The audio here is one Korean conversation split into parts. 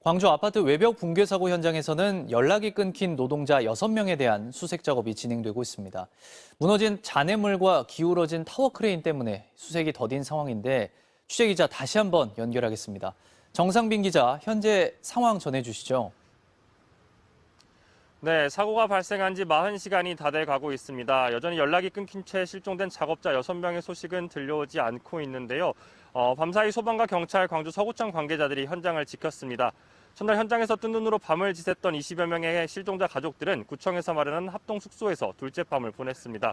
광주 아파트 외벽 붕괴 사고 현장에서는 연락이 끊긴 노동자 6명에 대한 수색 작업이 진행되고 있습니다. 무너진 잔해물과 기울어진 타워 크레인 때문에 수색이 더딘 상황인데 취재기자 다시 한번 연결하겠습니다. 정상빈 기자, 현재 상황 전해주시죠. 네, 사고가 발생한 지 40시간이 다 돼 가고 있습니다. 여전히 연락이 끊긴 채 실종된 작업자 6명의 소식은 들려오지 않고 있는데요. 밤사이 소방과 경찰, 광주 서구청 관계자들이 현장을 지켰습니다. 첫날 현장에서 뜬 눈으로 밤을 지샜던 20여 명의 실종자 가족들은 구청에서 마련한 합동 숙소에서 둘째 밤을 보냈습니다.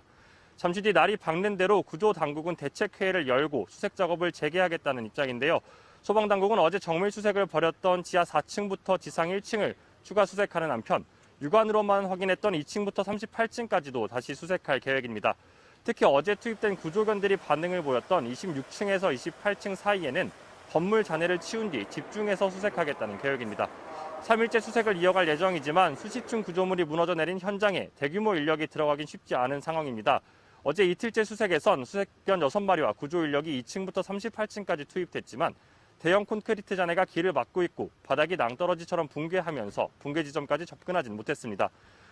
잠시 뒤 날이 밝는 대로 구조 당국은 대책회의를 열고 수색 작업을 재개하겠다는 입장인데요. 소방당국은 어제 정밀 수색을 벌였던 지하 4층부터 지상 1층을 추가 수색하는 한편 육안으로만 확인했던 2층부터 38층까지도 다시 수색할 계획입니다. 특히 어제 투입된 구조견들이 반응을 보였던 26층에서 28층 사이에는 건물 잔해를 치운 뒤 집중해서 수색하겠다는 계획입니다. 3일째 수색을 이어갈 예정이지만 수십 층 구조물이 무너져 내린 현장에 대규모 인력이 들어가긴 쉽지 않은 상황입니다. 어제 이틀째 수색에선 수색견 6마리와 구조 인력이 2층부터 38층까지 투입됐지만 대형 콘크리트 잔해가 길을 막고 있고 바닥이 낭떠러지처럼 붕괴하면서 붕괴 지점까지 접근하진 못했습니다.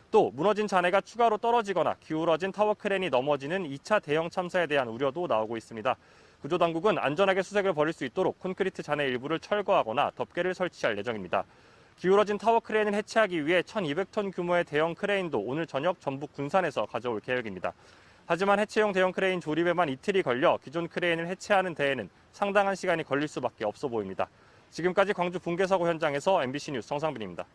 또 무너진 잔해가 추가로 떨어지거나 기울어진 타워 크레인이 넘어지는 2차 대형 참사에 대한 우려도 나오고 있습니다. 구조당국은 안전하게 수색을 벌일 수 있도록 콘크리트 잔해 일부를 철거하거나 덮개를 설치할 예정입니다. 기울어진 타워 크레인을 해체하기 위해 1,200톤 규모의 대형 크레인도 오늘 저녁 전북 군산에서 가져올 계획입니다. 하지만 해체용 대형 크레인 조립에만 이틀이 걸려 기존 크레인을 해체하는 데에는 상당한 시간이 걸릴 수밖에 없어 보입니다. 지금까지 광주 붕괴 사고 현장에서 MBC 뉴스 정상빈입니다.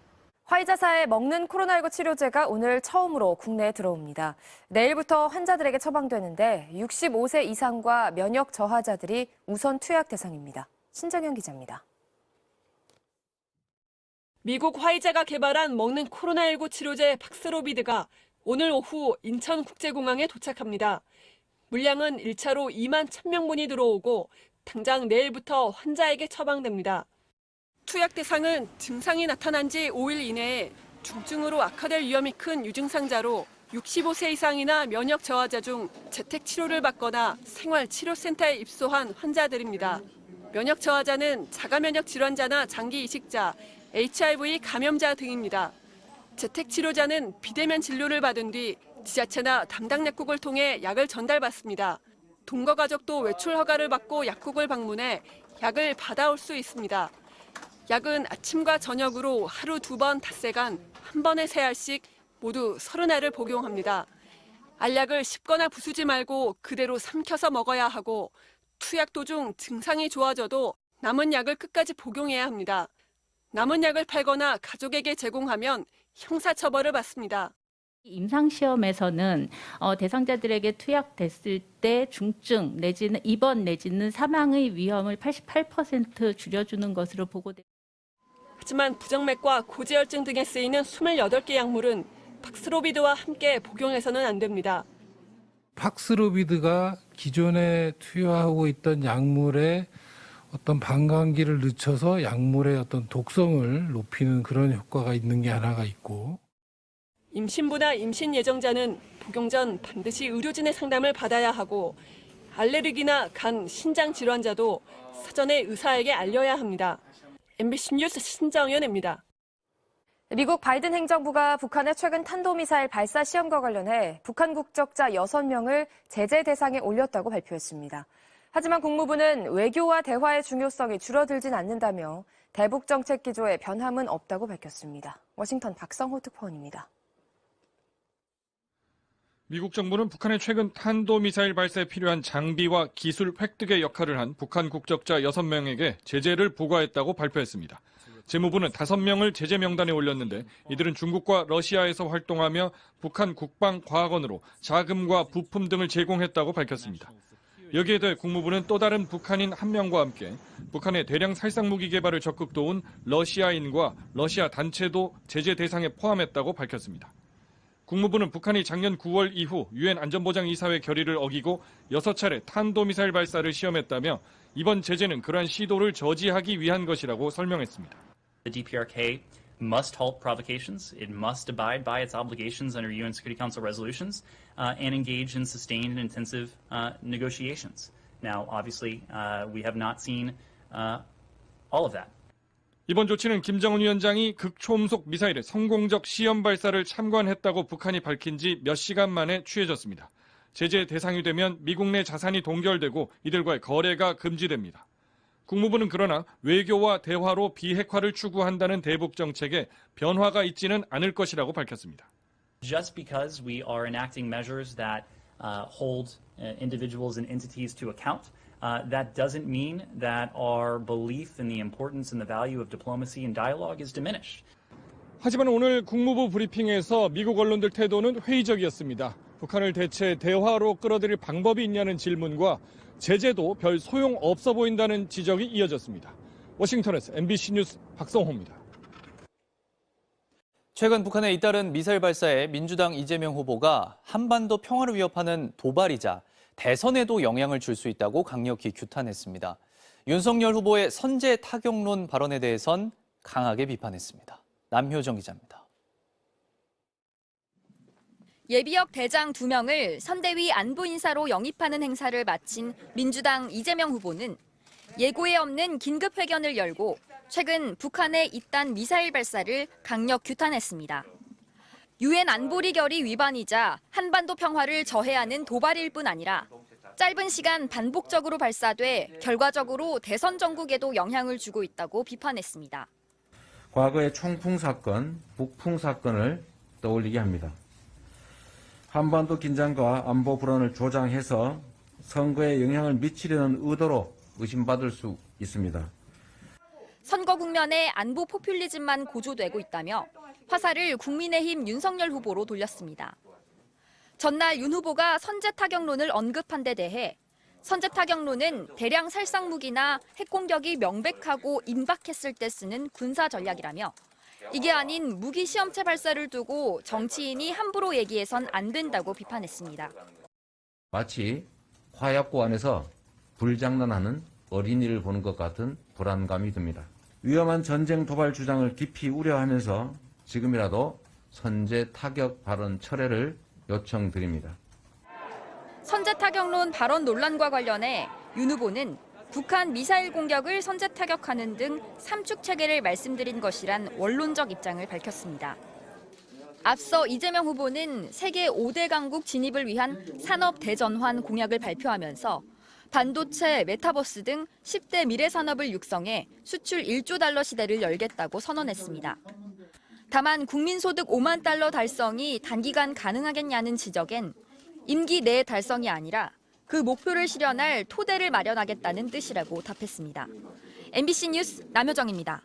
화이자사의 먹는 코로나19 치료제가 오늘 처음으로 국내에 들어옵니다. 내일부터 환자들에게 처방되는데 65세 이상과 면역 저하자들이 우선 투약 대상입니다. 신정현 기자입니다. 미국 화이자가 개발한 먹는 코로나19 치료제 팍스로비드가 오늘 오후 인천국제공항에 도착합니다. 물량은 1차로 2만 1,000명분이 들어오고 당장 내일부터 환자에게 처방됩니다. 투약 대상은 증상이 나타난 지 5일 이내에 중증으로 악화될 위험이 큰 유증상자로 65세 이상이나 면역 저하자 중 재택 치료를 받거나 생활치료센터에 입소한 환자들입니다. 면역 저하자는 자가면역 질환자나 장기 이식자, HIV 감염자 등입니다. 재택 치료자는 비대면 진료를 받은 뒤 지자체나 담당 약국을 통해 약을 전달받습니다. 동거 가족도 외출 허가를 받고 약국을 방문해 약을 받아올 수 있습니다. 약은 아침과 저녁으로 하루 2번 닷새간 한 번에 3알씩 모두 30알을 복용합니다. 알약을 씹거나 부수지 말고 그대로 삼켜서 먹어야 하고 투약 도중 증상이 좋아져도 남은 약을 끝까지 복용해야 합니다. 남은 약을 팔거나 가족에게 제공하면 형사처벌을 받습니다. 임상시험에서는 대상자들에게 투약됐을 때 중증 내지는 입원 내지는 사망의 위험을 88% 줄여주는 것으로 보고됩니다. 하지만 부정맥과 고지혈증 등에 쓰이는 28개 약물은 팍스로비드와 함께 복용해서는 안 됩니다. 팍스로비드가 기존에 투여하고 있던 약물의 어떤 반감기를 늦춰서 약물의 어떤 독성을 높이는 그런 효과가 있는 게 하나가 있고, 임신부나 임신 예정자는 복용 전 반드시 의료진의 상담을 받아야 하고 알레르기나 간, 신장 질환자도 사전에 의사에게 알려야 합니다. MBC 뉴스 신정연입니다. 미국 바이든 행정부가 북한의 최근 탄도미사일 발사 시험과 관련해 북한 국적자 6명을 제재 대상에 올렸다고 발표했습니다. 하지만 국무부는 외교와 대화의 중요성이 줄어들진 않는다며 대북 정책 기조에 변함은 없다고 밝혔습니다. 워싱턴 박성호 특파원입니다. 미국 정부는 북한의 최근 탄도미사일 발사에 필요한 장비와 기술 획득의 역할을 한 북한 국적자 6명에게 제재를 부과했다고 발표했습니다. 재무부는 5명을 제재 명단에 올렸는데 이들은 중국과 러시아에서 활동하며 북한 국방과학원으로 자금과 부품 등을 제공했다고 밝혔습니다. 여기에 더해 국무부는 또 다른 북한인 1명과 함께 북한의 대량 살상무기 개발을 적극 도운 러시아인과 러시아 단체도 제재 대상에 포함했다고 밝혔습니다. 국무부는 북한이 작년 9월 이후 유엔 안전보장이사회 결의를 어기고 6차례 탄도미사일 발사를 시험했다며 이번 제재는 그러한 시도를 저지하기 위한 것이라고 설명했습니다. The DPRK must halt provocations. It must abide by its obligations under UN Security Council resolutions and engage in sustained and intensive negotiations. Now, obviously, we have not seen all of that. 이번 조치는 김정은 위원장이 극초음속 미사일의 성공적 시험 발사를 참관했다고 북한이 밝힌 지 몇 시간 만에 취해졌습니다. 제재 대상이 되면 미국 내 자산이 동결되고 이들과의 거래가 금지됩니다. 국무부는 그러나 외교와 대화로 비핵화를 추구한다는 대북 정책에 변화가 있지는 않을 것이라고 밝혔습니다. Just because we are enacting measures that hold individuals and entities to account, that doesn't mean that our belief in the importance and the value of diplomacy and dialogue is diminished. 하지만 오늘 국무부 브리핑에서 미국 언론들 태도는 회의적이었습니다. 북한을 대체 대화로 끌어들일 방법이 있냐는 질문과 제재도 별 소용 없어 보인다는 지적이 이어졌습니다. 워싱턴에서 MBC 뉴스 박성호입니다. 최근 북한에 잇따른 미사일 발사에 민주당 이재명 후보가 한반도 평화를 위협하는 도발이자 대선에도 영향을 줄 수 있다고 강력히 규탄했습니다. 윤석열 후보의 선제 타격론 발언에 대해선 강하게 비판했습니다. 남효정 기자입니다. 예비역 대장 2명을 선대위 안보인사로 영입하는 행사를 마친 민주당 이재명 후보는 예고에 없는 긴급 회견을 열고 최근 북한의 잇단 미사일 발사를 강력 규탄했습니다. 유엔 안보리 결의 위반이자 한반도 평화를 저해하는 도발일 뿐 아니라 짧은 시간 반복적으로 발사돼 결과적으로 대선 전국에도 영향을 주고 있다고 비판했습니다. 과거의 총풍 사건, 북풍 사건을 떠올리게 합니다. 한반도 긴장과 안보 불안을 조장해서 선거에 영향을 미치려는 의도로 의심받을 수 있습니다. 선거 국면에 안보 포퓰리즘만 고조되고 있다며 화살을 국민의힘 윤석열 후보로 돌렸습니다. 전날 윤 후보가 선제 타격론을 언급한 데 대해 선제 타격론은 대량 살상 무기나 핵 공격이 명백하고 임박했을 때 쓰는 군사 전략이라며 이게 아닌 무기 시험체 발사를 두고 정치인이 함부로 얘기해선 안 된다고 비판했습니다. 마치 화약고 안에서 불장난하는 어린이를 보는 것 같은 불안감이 듭니다. 위험한 전쟁 도발 주장을 깊이 우려하면서 지금이라도 선제 타격 발언 철회를 요청드립니다. 선제 타격론 발언 논란과 관련해 윤 후보는 북한 미사일 공격을 선제 타격하는 등 삼축 체계를 말씀드린 것이란 원론적 입장을 밝혔습니다. 앞서 이재명 후보는 세계 5대 강국 진입을 위한 산업 대전환 공약을 발표하면서 반도체, 메타버스 등 10대 미래 산업을 육성해 수출 1조 달러 시대를 열겠다고 선언했습니다. 다만 국민소득 5만 달러 달성이 단기간 가능하겠냐는 지적엔 임기 내 달성이 아니라 그 목표를 실현할 토대를 마련하겠다는 뜻이라고 답했습니다. MBC 뉴스 남효정입니다.